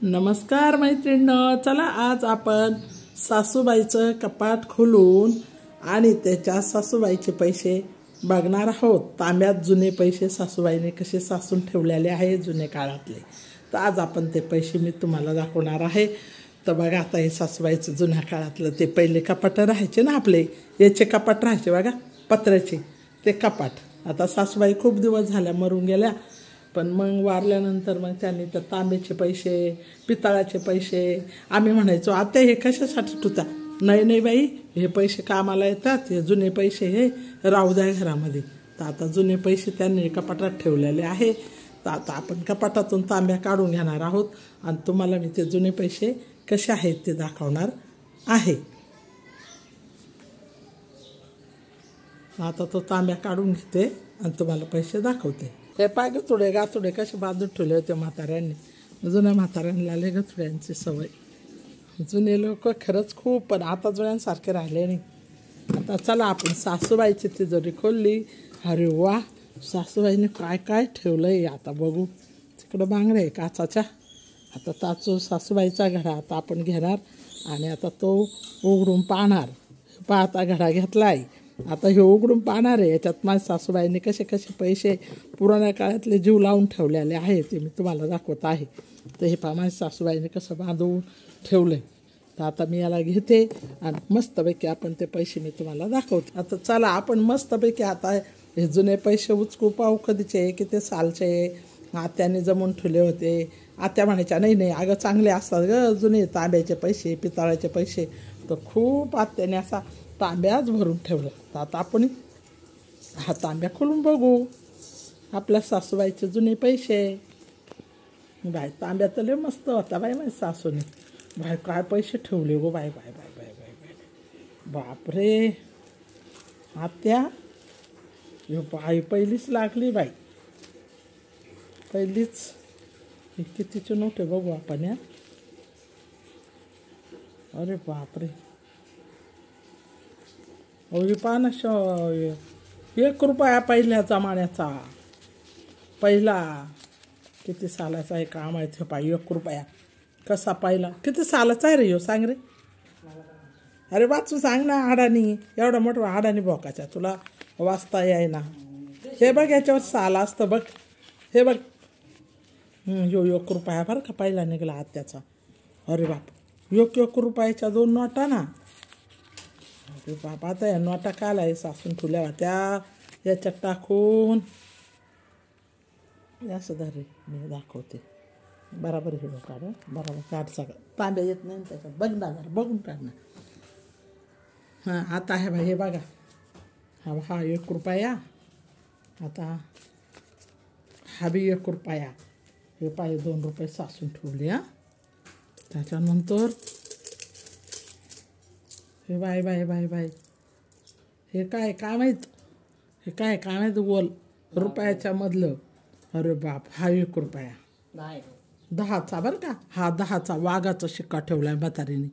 नमस्कार मैत्रिणींनो, चला आज आपण सासूबाईचं कपाट खोलून आणि त्याच्या सासूबाईचे पैसे बघणार आहोत। तांब्यात जुने पैसे सासूबाईने कसे सासून ठेवलेले आहे जुने काळातले। तर आज आपण ते पैसे मी तुम्हाला दाखवणार आहे। तर बघा, आता हे सासूबाईचं जुन्या काळातलं ते पहिले कपाट राहायचे ना, आपले याचे कपाट राहायचे बघा, पत्र्याचे ते कपाट। आता सासूबाई खूप दिवस झाल्या मरून गेल्या, पण मग वारल्यानंतर मग त्यांनी तर तांब्याचे पैसे, पितळाचे पैसे, आम्ही म्हणायचो आता हे कशासाठी ठेवता? नाही नाही बाई, हे पैसे कामाला येतात, हे जुने पैसे हे राहू द्या घरामध्ये। तर आता जुने पैसे त्यांनी कपाटात ठेवलेले आहे। तर आता आपण कपाटातून तांब्या काढून घेणार आहोत आणि तुम्हाला मी ते जुने पैसे कसे आहेत ते दाखवणार आहे। आता तो तांब्या काढून घेते आणि तुम्हाला पैसे दाखवते। हे पाय गथुडे गाथुडे कसे बांधून ठेवले होते म्हाताऱ्यांनी। जुन्या म्हाताऱ्यांना लय गथुड्यांची सवय। जुने लोक खरंच खूप, पण आता जुन्यांसारखे राहिले नाही। आता चला आपण सासूबाईची तिजोरी खोलली। अरे वा, सासूबाईने काय काय ठेवलं आहे आता बघू। तिकडं बांगड्या आहे काचाच्या। आता ताचो सासूबाईचा घडा आता आपण घेणार आणि आता तो उघडून पाहणार। पाहता घडा घेतला आहे, आता हे उघडून पाहणार आहे। याच्यात माझ्या सासूबाईने कसे कसे पैसे पुराण्या काळातले जीव लावून ठेवलेले आहे ते मी तुम्हाला दाखवत आहे। तर हे पहा, माझ्या सासूबाईने कसं बांधून ठेवलं आहे। तर आता मी याला घेते आणि मस्तपैकी आपण ते पैसे मी तुम्हाला दाखवते। आता चला आपण मस्तपैकी आता हे जुने पैसे उचकू पाहू, कधीचे की ते सालचे आत्याने जमून ठेवले होते। आत्या म्हणायच्या नाही नाही अगं चांगले असतात ग जुने तांब्याचे पैसे, पितळाचे पैसे। तर खूप आत्याने असा तांब्याच भरून ठेवलं। तर आता आपण हा तांब्या खोलून बघू आपल्या सासूबाईचे जुने पैसे। बाय, तांब्या तर लय मस्त होता बाई माझ्या सासूने। बाय काय पैसे ठेवले गो bye bye bye bye bye bye, बापरे आत्या, बाई पहिलीच लागली बाई, पहिलीच। कितीचे नोट आहे बघू आपण या। अरे बापरे, अरे पाना, 1 रुपया पहिल्या जमान्याचा, पहिला किती सालाचा आहे का माहिती पाहिजे। 1 रुपया कसा पहिला, किती सालाचा आहे रे ह्यो सांग रे। अरे वाचू सांग ना, हाडानी एवढा मोठा हाडानी भोकाच्या, तुला वाचता याय ना। हे बघ याच्यावर साल असतं बघ, हे बघ। ह्यो 1 रुपया बरं का पहिला निघाला आत्याचा। अरे बाप, 1 रुपयाच्या 2 नोटा ना। अरे बाप, आता या नोटा काला आहे सासून ठुल्या होत्या, याच्यात टाकून असं धरे मी दाखवते। बरोबर हिडो काढ, बरोबर काढ सगळं, तांब्या येत नाही त्याच्यात, बघ ना जरा बघून काढ ना। हां आता आहे बाई, हे बघा, हा 1 रुपया, आता हा बी 1 रुपया, हे पाय 2 रुपये सासून ठेवले। हां, त्याच्यानंतर हे बाय बाय बाय बाय, हे काय काय माहीत, हे काय काय माहीत, गोल रुपयाच्या मधलं। अरे बाप, हा 1 रुपया, 10चा बरं का, हा 10चा वाघाचा शिक्का ठेवला आहे म्हातारीने।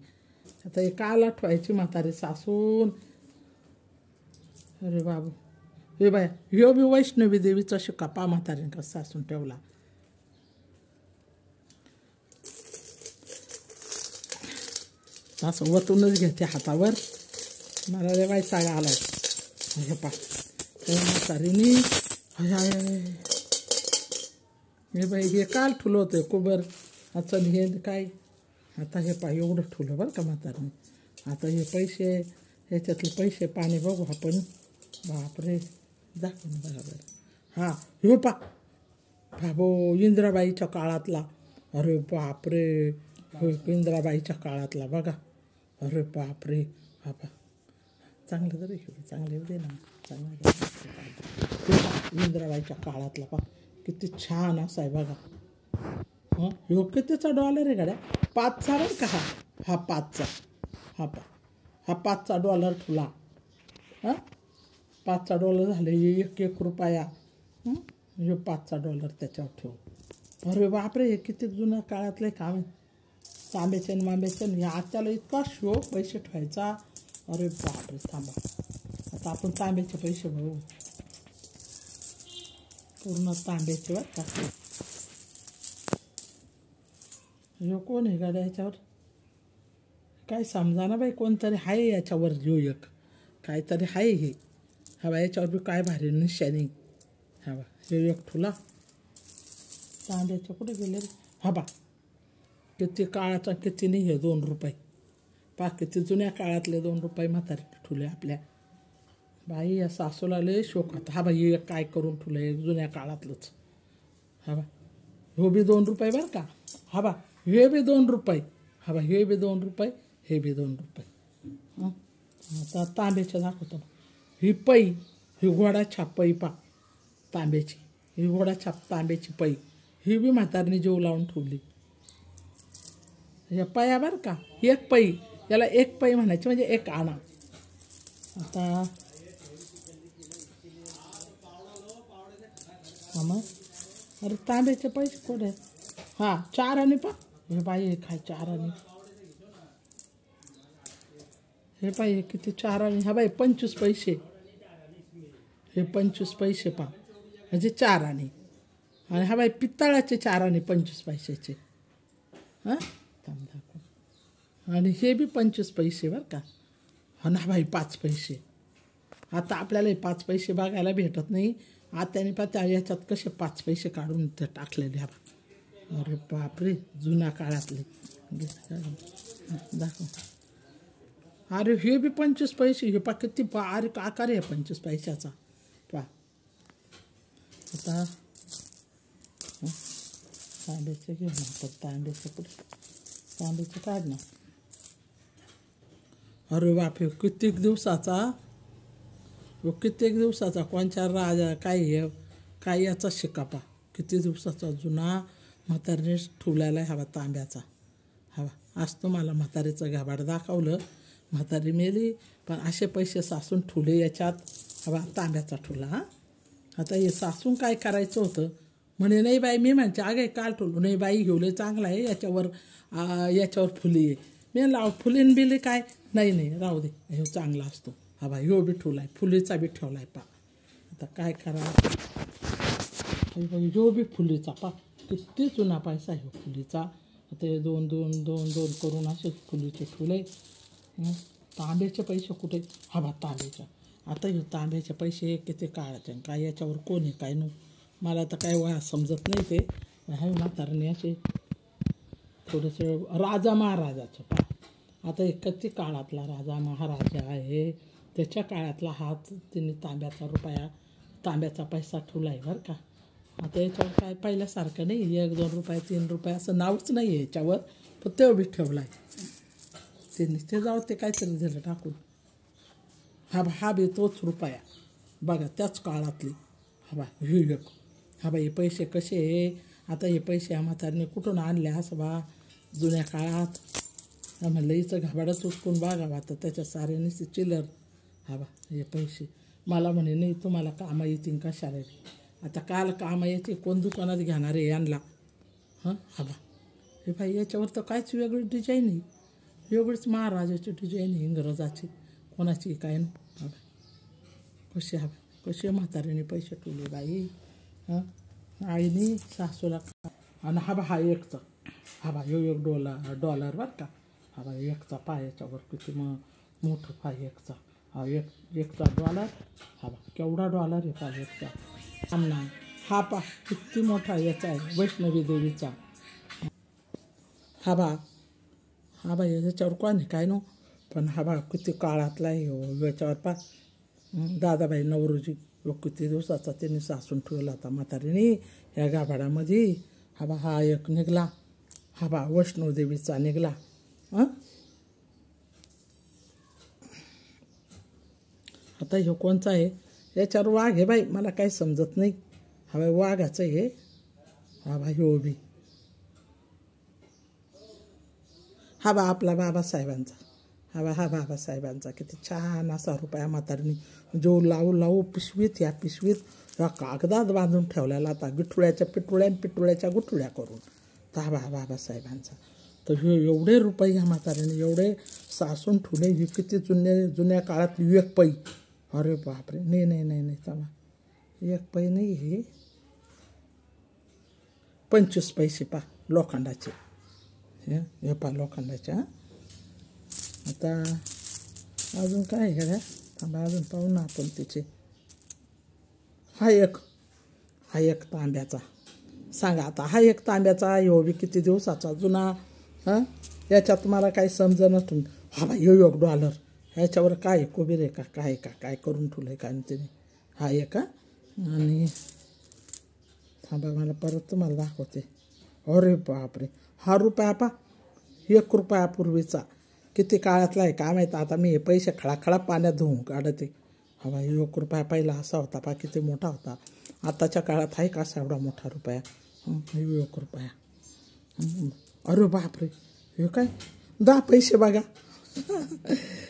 आता हे काल आठवायची म्हातारी सासून। अरे बाबू, हे बाय, ह्यो बी वैष्णवी देवीचा शिक्का पा म्हातारीने का सासून ठेवला। असं वतूनच घेते हातावर, मला रे बाई चागा आलाय। हे पा म्हातारीने, हे बाई हे काल ठुलं होतं कुबर असं, हे काय आता हे पा एवढं ठुलं बरं का म्हातारीने। आता हे पैसे, ह्याच्यातले पैसे पाणी बघू आपण। बापरे, दाखव ना बरोबर। हां ह्यो पा, बाबो इंदिराबाईच्या काळातला। अरे बापरे, हो इंदिराबाईच्या काळातला बघा। अरे बापरे, हा पा चांगलं जरी घेऊ, चांगले दे ना, चांगलं इंदिराबाईच्या काळातला पा, किती छान असा आहे बघा। हां ह्यो कितीचा डॉलर आहे गाड्या, 5चा बरं का। हा 5चा, हा पा, हा 5चा डॉलर ठुला। हां 5चा डॉलर झाले, 1 रुपया, ह्यो 5चा डॉलर त्याच्यावर ठेवू। अरे बापरे, हे किती जुन्या काळातले काम, तांब्याचे आणि मांब्याचे। ह्या आत्याला इतका शोक पैसे ठेवायचा। अरे बापरे, थांबा आता आपण तांब्याचे पैसे बघू, पूर्ण तांब्याचे बरं का। ह्यो कोण आहे गाड्या याच्यावर काय समजा ना बाई कोणतरी आहे याच्यावर ह्यो एक काहीतरी आहे हे हवा याच्यावर बी काय भारी निशाणी हवा ह्यो एक ठुला तांब्याच्या कुठे गेले रे हा बा किती काळाचा किती नाही हे 2 रुपये पा किती जुन्या काळातले 2 रुपये म्हातारे ठुले आपल्या बाई या सासूला लय शोक होता हा बाई एक काय करून ठुलं एक जुन्या काळातलंच हा बा ह्यो बी 2 रुपये बरं का हा बा हे बी 2 रुपये हा बा हे बी 2 रुपये हे बी 2 रुपये आता तांब्याच्या दाखवतो ही पै ही घोडा छाप पै पा तांब्याची ही घोडा छाप तांब्याची पै ही बी म्हातारनी जीव लावून ठेवली या पया बरं का एक पै याला एक पै म्हणायची म्हणजे एक आणा आता मग अरे तांब्याचे पैसे कुठे हां 4 आणे पा हे बाई काय 4 आणे हे पाहिजे किती 4 आणे हा बाई 25 पैसे हे 25 पैसे पा म्हणजे 4 आणे आणि हा बाई पित्तळाचे 4 आणे 25 पैशाचे हां थांब दाखव आणि हे बी 25 पैसे बरं का हा ना बाई 5 पैसे आता आपल्याला 5 पैसे बघायला भेटत नाही आत्याने पात्या याच्यात कसे 5 पैसे काढून ते टाकलेले हा अरे बापरे जुन्या काळातले दाखव अरे हे बी 25 पैसे हे पा किती पा अरे आकार आहे 25 पैशाचा पा आता तांब्याचं घेऊन आता तांब्याचं कुठे तांब्याचं काढ ना अरे बापरे कित्येक दिवसाचा कोणच्या राजा काय याचा शिकापा किती दिवसाचा जुना म्हातारीने ठेवलेला आहे हवा तांब्याचा हवा आज तुम्हाला म्हातारीचं घाबाड दाखवलं म्हातारी मेली पण असे पैसे सासून ठुले याच्यात हवा तांब्याचा ठुला हां आता हे सासून काय करायचं होतं म्हणे नाही बाई मी म्हणते अगे काल ठुलो नाही बाई घेऊले चांगला आहे याच्यावर फुली आहे मी लाव फुलीन बिले काय नाही राहू दे ह्यो चांगला असतो हा बाई ह्यो बी ठेवला आहे फुलीचा बी ठेवला आहे पा आता काय करावं ह्यो बी फुलीचा पा किती जुना पैसा ह्यो फुलीचा आता हे 2 करून असे फुलीचे ठुले तांब्याचे पैसे कुठे हा बा तांब्याच्या आता हे तांब्याचे पैसे किती काळाचे काय याच्यावर कोण आहे काय नो मला तर काय वा समजत नाही ते हे म्हातारणे असे थोडेसे राजा महाराजाचं पा आता हे किती काळातला राजा महाराजा आहे त्याच्या काळातला हात त्यांनी तांब्याचा पैसा ठेवला आहे बरं का आता याच्यावर काय पहिल्यासारखं नाही 1-2 रुपये 3 रुपये असं नावच नाही आहे याच्यावर पण ते बी ठेवला आहे ते जाऊ ते काहीतरी झालं टाकून हा बी तोच रुपया बघा त्याच काळातली हा बा हे पैसे कसे आहे आता हे पैसे म्हातारीने कुठून आणले असं बा जुन्या काळात म्हणलं हिचं घाबाडच उचकून बघावा तर त्याच्या साऱ्याने चिल्लर हा बा हे पैसे मला म्हणे नाही तुम्हाला कामं येतील कशाला आता काल कामं येते कोण दुकानात घेणार आहे यांना हां हा बा हे बाई याच्यावर तर काहीच वेगळी डिझाईन आहे वेगळीच महाराजाची डिझाईन आहे इंग्रजाची कोणाची काय नाही हा बा कसे म्हातारीने पैसे ठेवले बाई हां आईने सासूला आणि हा एकचा हा बा ह्यो $1 बरं का हा बा एकचा पाय याच्यावर किती मोठं पाय एकचा हा एकचा $1 हा बा केवढा $1 आहे पाय एकचा सामना हा पा किती मोठा याचा आहे वैष्णवी देवीचा हा बा याच्यावर कोण आहे काय नो पण हा बा किती काळातला आहे याच्यावर पा दादाबाई नवरोजी किती दिवसाचा त्यांनी सासून ठेवला होता म्हातारीने या गाभाडामध्ये हा एक निघला हा बा वैष्णवदेवीचा निघला आता ह्यो कोणचा आहे याच्यावर वाघ आहे बाई मला काही समजत नाही हा बाई वाघाचं आहे हा बा ह्यो बी हा बा आपला बाबासाहेबांचा हा बाबासाहेबांचा किती छान असा रुपया म्हातारीने जो लावू पिशवीत या कागदात बांधून ठेवलेला आता पिठुळ्याच्या गुठुळ्या करून तर हा बाबासाहेबांचा तर हे एवढे रुपये ह्या म्हातारीने एवढे सासून ठेवले हे किती जुन्या काळातली 1 पै अरे बापरे नाही चला 1 पै नाही हे 25 पैसे पा लोखंडाचे हे पा लोखंडाच्या. आता अजून काय घ्या थांबा, अजून पाहू ना आपण तिचे. हा एक तांब्याचा. सांगा आता, हा एक तांब्याचा ह्यो बी किती दिवसाचा जुना. हां, याच्यात मला काही समजणं तुम्ही. हा बा ह्यो $1 ह्याच्यावर काय कोबीर आहे का काय करून ठेवलं आहे काय तिने. हा एक का. आणि थांबा मला परत तुम्हाला दाखवते. अरे बापरे, हा रुपया पा $1 पूर्वीचा किती काळातला आहे काय माहीत. आता मी हे पैसे खळाखळा पाण्यात धुवून काढते. हा बा $1 पहिला असा होता पा, किती मोठा होता. आताच्या काळात आहे का असा एवढा मोठा रुपया. $1. अरे बापरे, हे काय 10 पैसे बघा.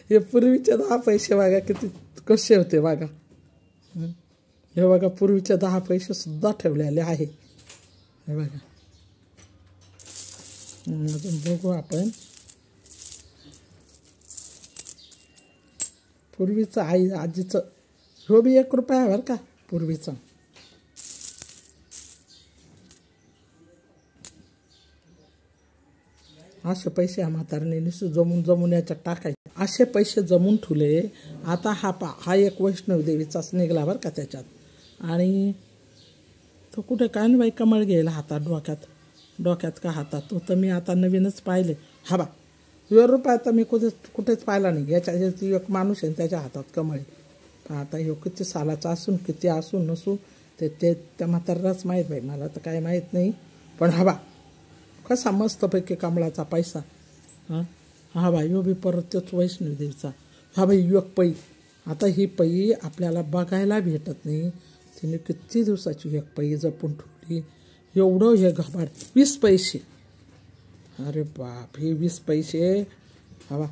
हे पूर्वीचे 10 पैसे बघा किती कसे होते बघा. हे बघा पूर्वीचे 10 पैसे सुद्धा ठेवलेले आहे. हे बघा. अजून बघू आपण पूर्वीचं आजीचं. ह्यो बी $1 बरं का पूर्वीचा. असे पैसे म्हातारने नुसतं जमून याच्यात टाकायचे. असे पैसे जमून ठेवले. आता हा एक वैष्णव देवीचाच निघाला बरं का त्याच्यात. आणि तो कुठे काय नाही बाई कमळ घ्यायला हातात डोक्यात का हातात. तो तर मी आता नवीनच पाहिले. हा बा $1 तर मी कुठेच पाहिला नाही. याच्या एक माणूस आहे त्याच्या हातात कमळ. आता ह्यो किती सालाचा असून किती असून नसू ते त्या म्हाताराच माहीत बाई, मला तर काय माहीत नाही. पण हा बा कसा मस्तपैकी कमळाचा पैसा. हा बा ह्यो बी परत तोच वैष्णवदेवीचा. हा बाई एक पै. आता ही पै आपल्याला बघायला भेटत नाही. तिने किती दिवसाची एक पै जपून ठेवली. एवढं हे घबाड 20 पैसे. अरे बाप, हे 20 पैसे. हा बा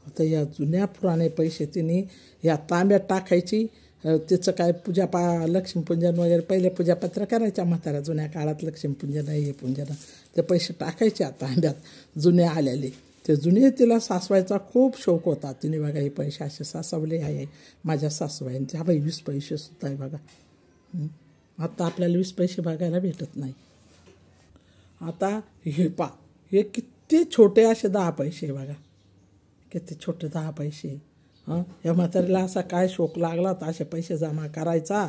आता या जुन्या पुराणे पैसे तिने या तांब्यात टाकायची. तिचं काय लक्ष्मीपूजन वगैरे पहिले पूजापत्र करायच्या म्हाताऱ्या जुन्या काळात. लक्ष्मीपूजन हे पूजन ते पैसे टाकायचे आता तांब्यात जुने आलेले. ते जुने तिला सासवायचा खूप शौक होता. तिने बघा हे पैसे असे सासवले आहे माझ्या सासूबाईंचे. हा बाई 20 पैसे सुद्धा आहे बघा. आता आपल्याला 20 पैसे बघायला भेटत नाही. आता हे पा हे किती छोटे असे 10 पैसे बघा, किती छोटे 10 पैसे. या म्हातारीला असा काय शौक लागला तर असे पैसे जमा करायचा.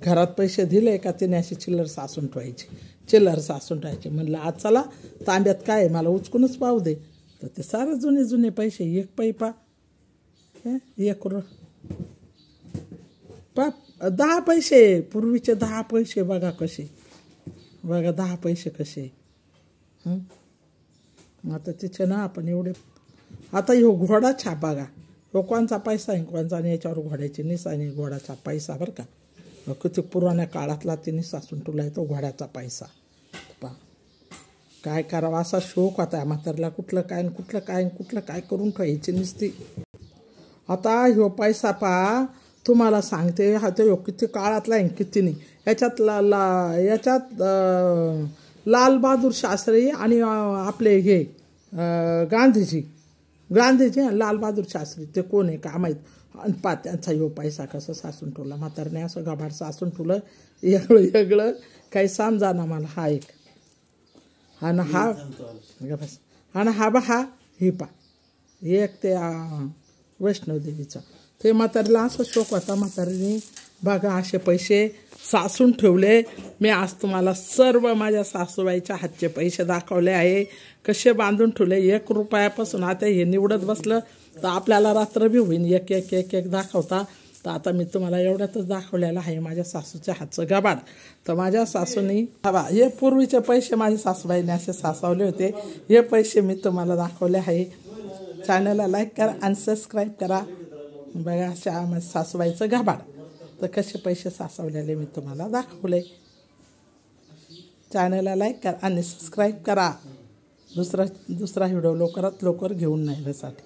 घरात पैसे दिले का तिने अशी चिल्लर सासून ठेवायचे. म्हणलं आज चला तांब्यात काय मला उचकूनच पाहू दे. तर ते सारे जुने पैसे. एक पैपा 10 पैसे पूर्वीचे 10 पैसे बघा कसे. बघा 10 पैसे कसे. आता तिचे ना आपण एवढे. आता ह्यो घोडा छाप बघा. ह्यो कोणचा पैसा आहे कोणचा नाही. याच्यावर घोड्याची निशाणी घोड्याचा पैसा बरं का. किती पुराण्या काळातला तिने सासून ठेवला आहे तो घोड्याचा पैसा. काय करावं असा शौक होता म्हातारला. कुठलं काय करून ठेवायची नुसती. आता ह्यो पैसा पा तुम्हाला सांगते. हा तो किती काळातला आहे किती नाही. याच्यात लाल बहादूर शास्त्री आणि आपले हे गांधीजी लाल बहादूर शास्त्री ते कोण आहे का माहीत. आणि त्यांचा ह्यो पैसा कसं सासून ठेवला म्हातारने. असं गबाड सासून ठेवलं वेगळं काही समजा ना मला. हा एक आणि हा हे पा एक ते वैष्णवदेवीचा. ते म्हातारीला असं शौक होता. म्हातारीने बघा असे पैसे सासून ठेवले. मी आज तुम्हाला सर्व माझ्या सासूबाईच्या हातचे पैसे दाखवले आहे. कसे बांधून ठेवले. $1 आता हे निवडत बसलं तर आपल्याला रात्र बी होईन एक दाखवता. तर आता मी तुम्हाला एवढ्यातच दाखवलेलं आहे माझ्या सासूच्या हातचं गबाड. तर माझ्या सासूने हे पूर्वीचे पैसे माझ्या सासूबाईने असे सासवले होते. हे पैसे मी तुम्हाला दाखवले आहे. चॅनलला लाईक करा आणि सबस्क्राईब करा. बघा अशा माझ्या सासूबाईचं गबाड. तर कसे पैसे सासवलेले मी तुम्हाला दाखवले. चॅनलला लाईक करा आणि सबस्क्राईब करा. दुसरा व्हिडिओ लवकरात लवकर घेऊन येण्यासाठी.